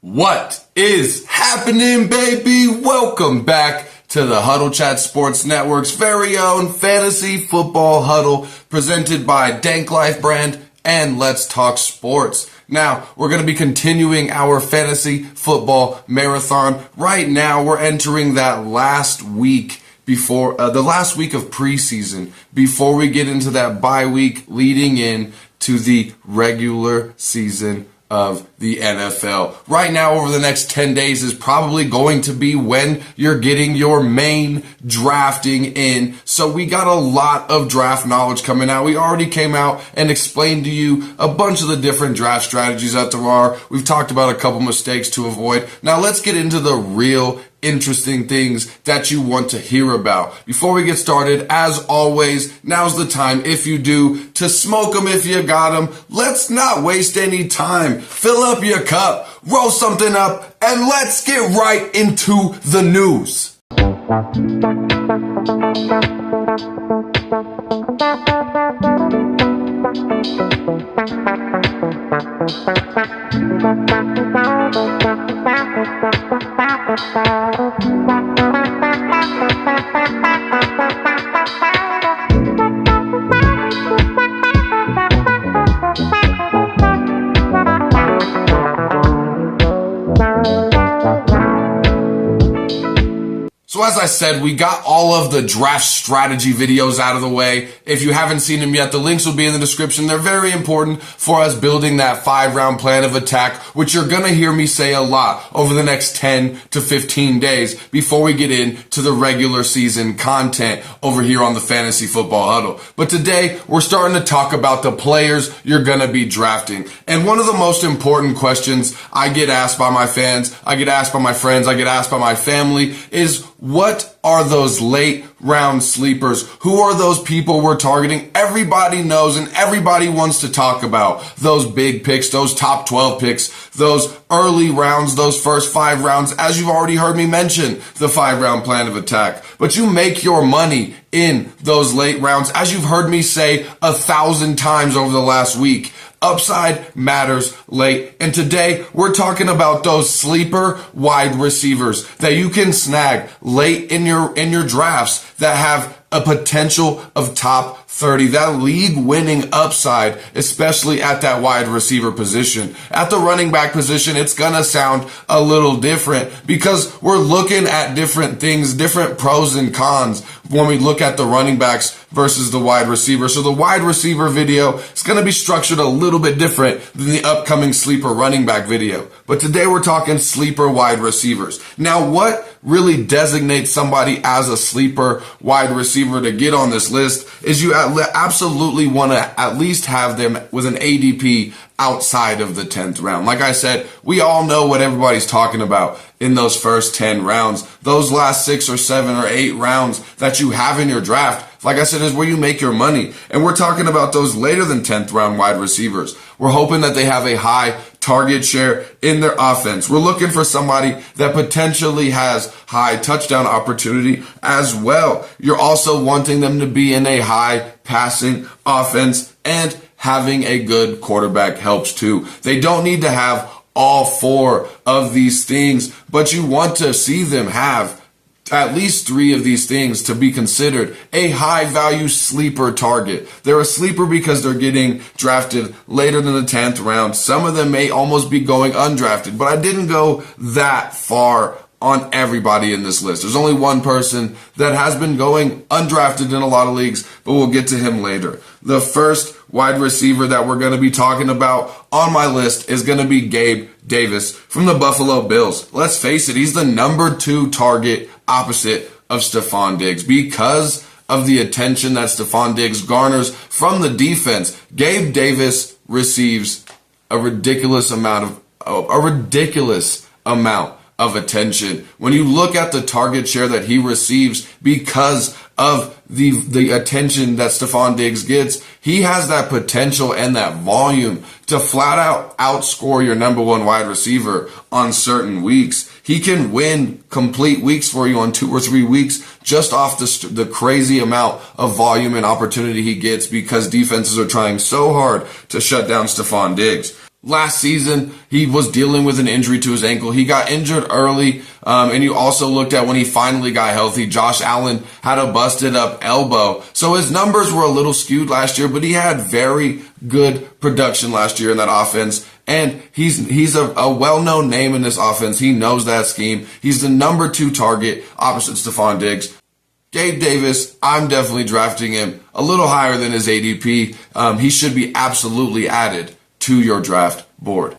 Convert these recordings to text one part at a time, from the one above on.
What is happening, baby? Welcome back to the Huddle Chat Sports Network's very own Fantasy Football Huddle, presented by DanklyfeBrand and Let's Talk Sports. Now, we're going to be continuing our fantasy football marathon. Right now, we're entering that last week before the last week of preseason, before we get into that bye week leading in to the regular season of the NFL. Right now, over the next 10 days is probably going to be when you're getting your main drafting in. So we got a lot of draft knowledge coming out. We already came out and explained to you a bunch of the different draft strategies that there are. We've talked about a couple mistakes to avoid. Now let's get into the real interesting things that you want to hear about. Before we get started, as always, now's the time, if you do, to smoke them if you got them. Let's not waste any time. Fill up your cup, roll something up, and let's get right into the news. So as I said, we got all of the draft strategy videos out of the way. If you haven't seen them yet, the links will be in the description. They're very important for us building that 5-round plan of attack, which you're going to hear me say a lot over the next 10 to 15 days before we get into the regular season content over here on the Fantasy Football Huddle. But today, we're starting to talk about the players you're going to be drafting. And one of the most important questions I get asked by my fans, I get asked by my friends, I get asked by my family is, what are those late round sleepers? Who are those people we're targeting? Everybody knows and everybody wants to talk about those big picks, those top 12 picks, those early rounds, those first 5 rounds, as you've already heard me mention, the 5-round plan of attack. But you make your money in those late rounds, as you've heard me say 1,000 times over the last week. Upside matters late. And today we're talking about those sleeper wide receivers that you can snag late in your drafts that have a potential of top 30, that league winning upside, especially at that wide receiver position. At the running back position, it's gonna sound a little different because we're looking at different things, different pros and cons when we look at the running backs versus the wide receiver. So the wide receiver video is gonna be structured a little bit different than the upcoming sleeper running back video. But today we're talking sleeper wide receivers. Now, what really designates somebody as a sleeper wide receiver to get on this list is you absolutely want to at least have them with an ADP outside of the 10th round. Like I said, we all know what everybody's talking about in those first 10 rounds. Those last 6 or 7 or 8 rounds that you have in your draft, like I said, is where you make your money. And we're talking about those later than 10th round wide receivers. We're hoping that they have a high target share in their offense. We're looking for somebody that potentially has high touchdown opportunity as well. You're also wanting them to be in a high passing offense, and having a good quarterback helps too. They don't need to have all 4 of these things, but you want to see them have at least 3 of these things to be considered a high value sleeper target. They're a sleeper because they're getting drafted later than the 10th round. Some of them may almost be going undrafted, but I didn't go that far on everybody in this list. There's only one person that has been going undrafted in a lot of leagues, but we'll get to him later. The first wide receiver that we're going to be talking about on my list is going to be Gabe Davis from the Buffalo Bills. Let's face it, he's the number 2 target opposite of Stephon Diggs because of the attention that Stephon Diggs garners from the defense. Gabe Davis receives a ridiculous amount of attention. When you look at the target share that he receives because of the attention that Stephon Diggs gets, he has that potential and that volume to flat out outscore your number 1 wide receiver on certain weeks. He can win complete weeks for you on 2 or 3 weeks just off the crazy amount of volume and opportunity he gets because defenses are trying so hard to shut down Stephon Diggs. Last season, he was dealing with an injury to his ankle. He got injured early, and you also looked at when he finally got healthy. Josh Allen had a busted up elbow. So his numbers were a little skewed last year, but he had very good production last year in that offense. And he's a well-known name in this offense. He knows that scheme. He's the number 2 target opposite Stephon Diggs. Gabe Davis, I'm definitely drafting him a little higher than his ADP. He should be absolutely added to your draft board.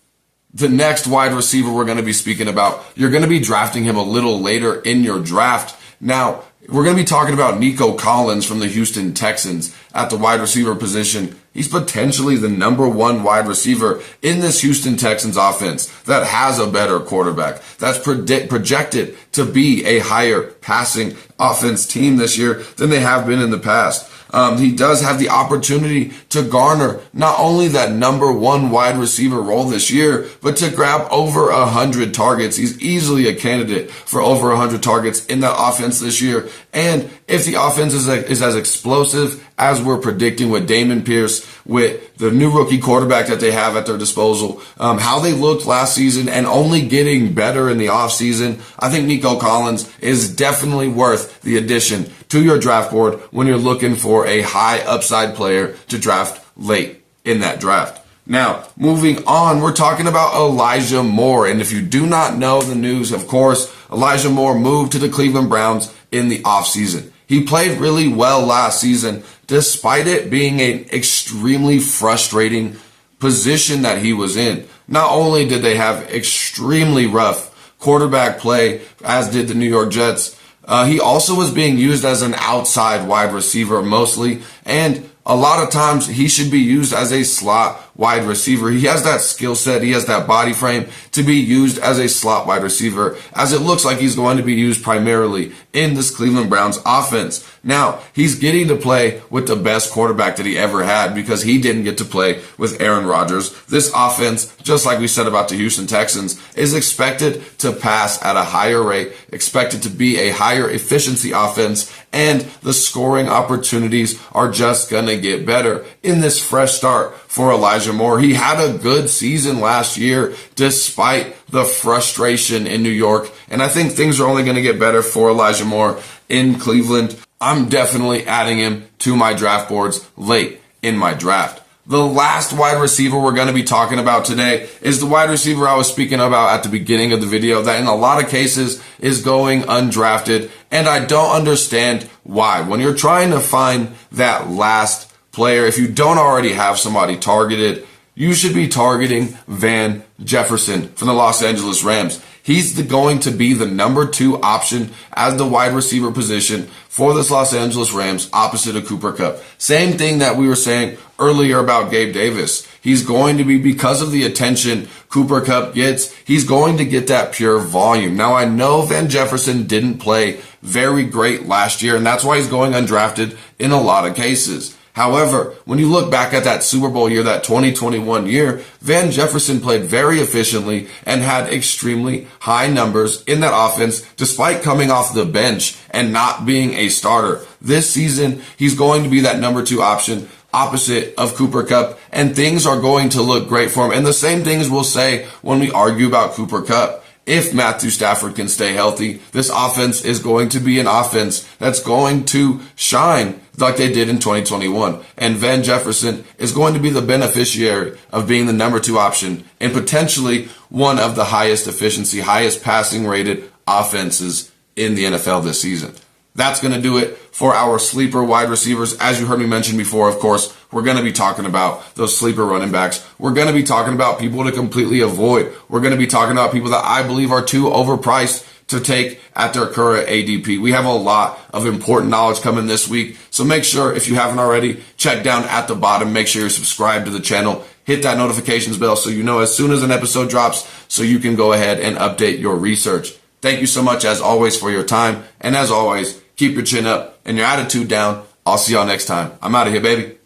The next wide receiver we're going to be speaking about, you're going to be drafting him a little later in your draft. Now, we're going to be talking about Nico Collins from the Houston Texans at the wide receiver position. He's potentially the number 1 wide receiver in this Houston Texans offense that has a better quarterback, that's projected to be a higher passing offense team this year than they have been in the past. He does have the opportunity to garner not only that number 1 wide receiver role this year, but to grab over 100 targets. He's easily a candidate for over 100 targets in that offense this year. And if the offense is as explosive as we're predicting with Dameon Pierce, with the new rookie quarterback that they have at their disposal, how they looked last season and only getting better in the offseason, I think Nico Collins is definitely worth the addition to your draft board when you're looking for a high upside player to draft late in that draft. Now, moving on, we're talking about Elijah Moore. And if you do not know the news, of course, Elijah Moore moved to the Cleveland Browns in the offseason. He played really well last season, despite it being an extremely frustrating position that he was in. Not only did they have extremely rough quarterback play, as did the New York Jets, he also was being used as an outside wide receiver mostly, and a lot of times he should be used as a slot wide receiver. He has that skill set, he has that body frame to be used as a slot wide receiver, as it looks like he's going to be used primarily in this Cleveland Browns offense. Now, he's getting to play with the best quarterback that he ever had because he didn't get to play with Aaron Rodgers. This offense, just like we said about the Houston Texans, is expected to pass at a higher rate, expected to be a higher efficiency offense, and the scoring opportunities are just going to get better in this fresh start for Elijah Moore. He had a good season last year despite the frustration in New York, and I think things are only going to get better for Elijah Moore in Cleveland. I'm definitely adding him to my draft boards late in my draft. The last wide receiver we're going to be talking about today is the wide receiver I was speaking about at the beginning of the video that in a lot of cases is going undrafted, and I don't understand why. When you're trying to find that last player, if you don't already have somebody targeted, you should be targeting Van Jefferson from the Los Angeles Rams. He's going to be the number 2 option as the wide receiver position for this Los Angeles Rams opposite of Cooper Kupp. Same thing that we were saying earlier about Gabe Davis. He's going to be, because of the attention Cooper Kupp gets, he's going to get that pure volume. Now, I know Van Jefferson didn't play very great last year, and that's why he's going undrafted in a lot of cases. However, when you look back at that Super Bowl year, that 2021 year, Van Jefferson played very efficiently and had extremely high numbers in that offense despite coming off the bench and not being a starter. This season, he's going to be that number 2 option opposite of Cooper Kupp, and things are going to look great for him. And the same things we'll say when we argue about Cooper Kupp. If Matthew Stafford can stay healthy, this offense is going to be an offense that's going to shine like they did in 2021. And Van Jefferson is going to be the beneficiary of being the number 2 option and potentially one of the highest efficiency, highest passing rated offenses in the NFL this season. That's going to do it for our sleeper wide receivers. As you heard me mention before, of course, we're going to be talking about those sleeper running backs. We're going to be talking about people to completely avoid. We're going to be talking about people that I believe are too overpriced to take at their current ADP. We have a lot of important knowledge coming this week. So make sure, if you haven't already, check down at the bottom. Make sure you're subscribed to the channel. Hit that notifications bell so you know as soon as an episode drops so you can go ahead and update your research. Thank you so much, as always, for your time. And as always, keep your chin up and your attitude down. I'll see y'all next time. I'm out of here, baby.